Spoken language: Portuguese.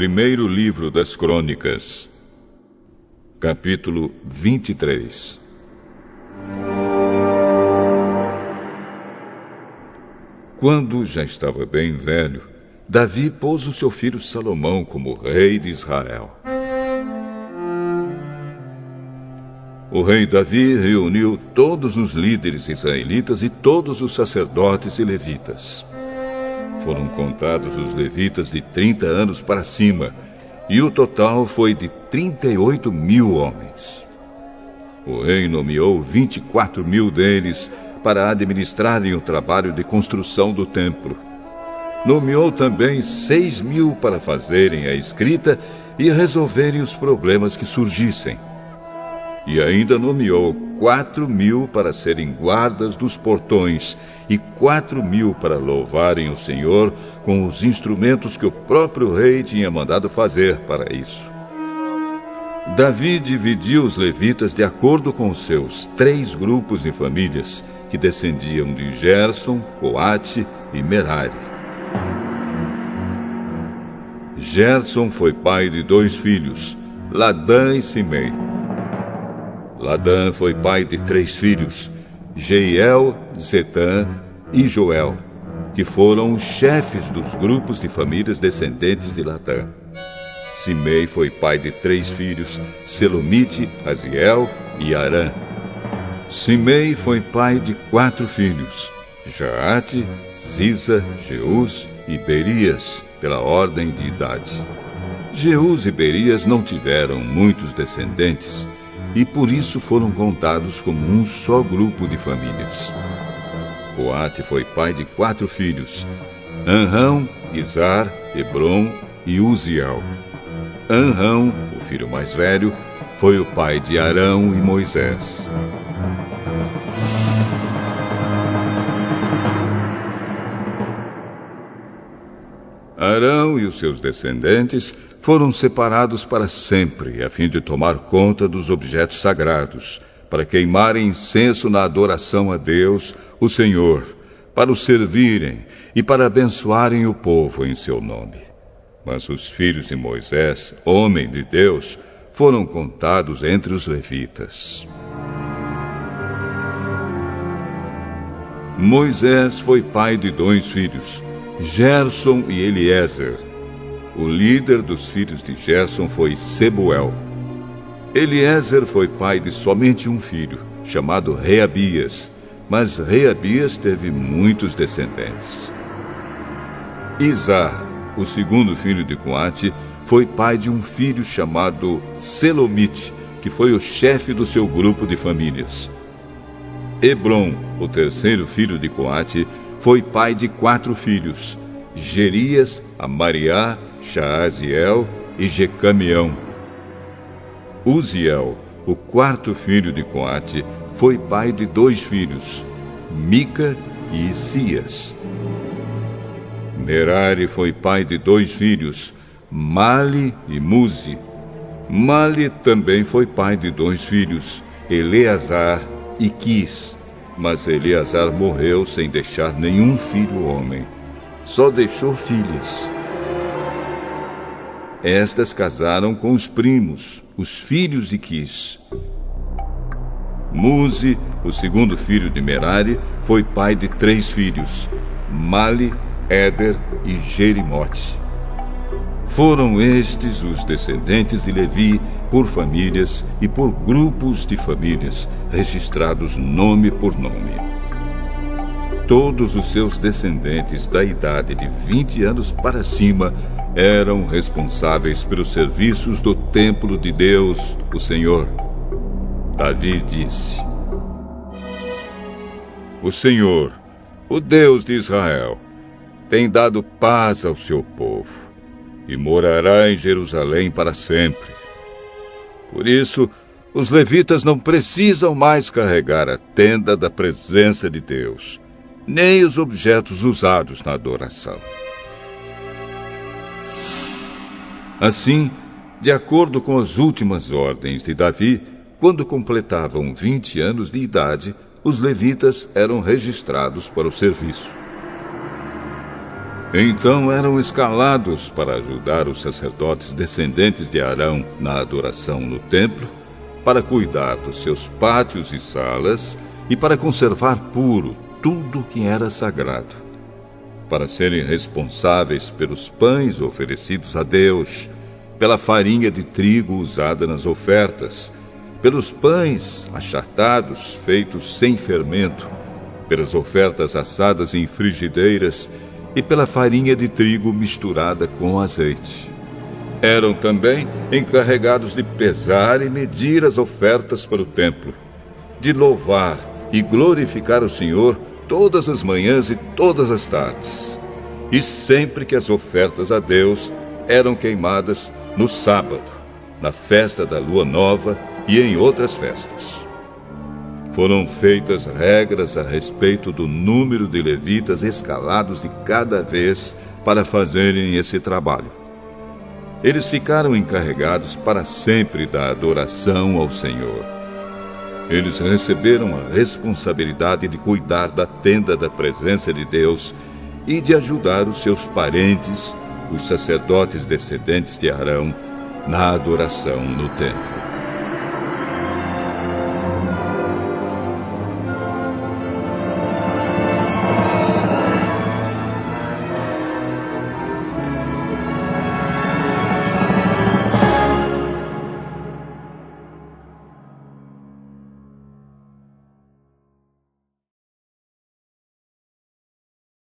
Primeiro livro das Crônicas, capítulo 23. Quando já estava bem velho, Davi pôs o seu filho Salomão como rei de Israel. O rei Davi reuniu todos os líderes israelitas e todos os sacerdotes e levitas. Foram contados os levitas de 30 anos para cima, e o total foi de 38.000 homens. O rei nomeou 24.000 deles para administrarem o trabalho de construção do templo. Nomeou também 6.000 para fazerem a escrita e resolverem os problemas que surgissem. E ainda nomeou 4.000 para serem guardas dos portões e 4.000 para louvarem o Senhor com os instrumentos que o próprio rei tinha mandado fazer para isso. Davi dividiu os levitas de acordo com seus 3 grupos de famílias, que descendiam de Gerson, Coate e Merari. Gerson foi pai de 2 filhos, Ladã e Simei. Ladã foi pai de 3 filhos, Jeiel, Zetã e Joel, que foram os chefes dos grupos de famílias descendentes de Ladã. Simei foi pai de 3 filhos, Selomite, Aziel e Arã. Simei foi pai de 4 filhos, Jaate, Ziza, Jeus e Berias, pela ordem de idade. Jeus e Berias não tiveram muitos descendentes, e por isso foram contados como um só grupo de famílias. Coate foi pai de 4 filhos, Anrão, Izar, Hebron e Uziel. Anrão, o filho mais velho, foi o pai de Arão e Moisés. Arão e os seus descendentes foram separados para sempre, a fim de tomar conta dos objetos sagrados, para queimarem incenso na adoração a Deus, o Senhor, para o servirem e para abençoarem o povo em seu nome. Mas os filhos de Moisés, homem de Deus, foram contados entre os levitas. Moisés foi pai de 2 filhos, Gerson e Eliezer. O líder dos filhos de Gerson foi Sebuel. Eliezer foi pai de somente um filho, chamado Reabias, mas Reabias teve muitos descendentes. Izar, o segundo filho de Coate, foi pai de um filho chamado Selomite, que foi o chefe do seu grupo de famílias. Hebron, o terceiro filho de Coate, foi pai de 4 filhos, Gerias, Amariá, Jaaziel e Jecameão. Uziel, o 4º filho de Coate, foi pai de 2 filhos, Mica e Isias. Merari foi pai de 2 filhos, Mali e Muzi. Mali também foi pai de 2 filhos, Eleazar e Quis. Mas Eleazar morreu sem deixar nenhum filho homem. Só deixou filhas. Estas casaram com os primos, os filhos de Quis. Muzi, o segundo filho de Merari, foi pai de 3 filhos, Mali, Éder e Jerimote. Foram estes os descendentes de Levi por famílias e por grupos de famílias, registrados nome por nome. Todos os seus descendentes da idade de 20 anos para cima eram responsáveis pelos serviços do templo de Deus, o Senhor. Davi disse: O Senhor, o Deus de Israel, tem dado paz ao seu povo e morará em Jerusalém para sempre. Por isso, os levitas não precisam mais carregar a tenda da presença de Deus, nem os objetos usados na adoração. Assim, de acordo com as últimas ordens de Davi, quando completavam 20 anos de idade, os levitas eram registrados para o serviço. Então eram escalados para ajudar os sacerdotes descendentes de Arão na adoração no templo, para cuidar dos seus pátios e salas e para conservar puro tudo que era sagrado, para serem responsáveis pelos pães oferecidos a Deus, pela farinha de trigo usada nas ofertas, pelos pães achatados feitos sem fermento, pelas ofertas assadas em frigideiras e pela farinha de trigo misturada com azeite. Eram também encarregados de pesar e medir as ofertas para o templo, de louvar e glorificar o Senhor todas as manhãs e todas as tardes, e sempre que as ofertas a Deus eram queimadas no sábado, na festa da lua nova e em outras festas. Foram feitas regras a respeito do número de levitas escalados de cada vez para fazerem esse trabalho. Eles ficaram encarregados para sempre da adoração ao Senhor. Eles receberam a responsabilidade de cuidar da tenda da presença de Deus e de ajudar os seus parentes, os sacerdotes descendentes de Arão, na adoração no templo.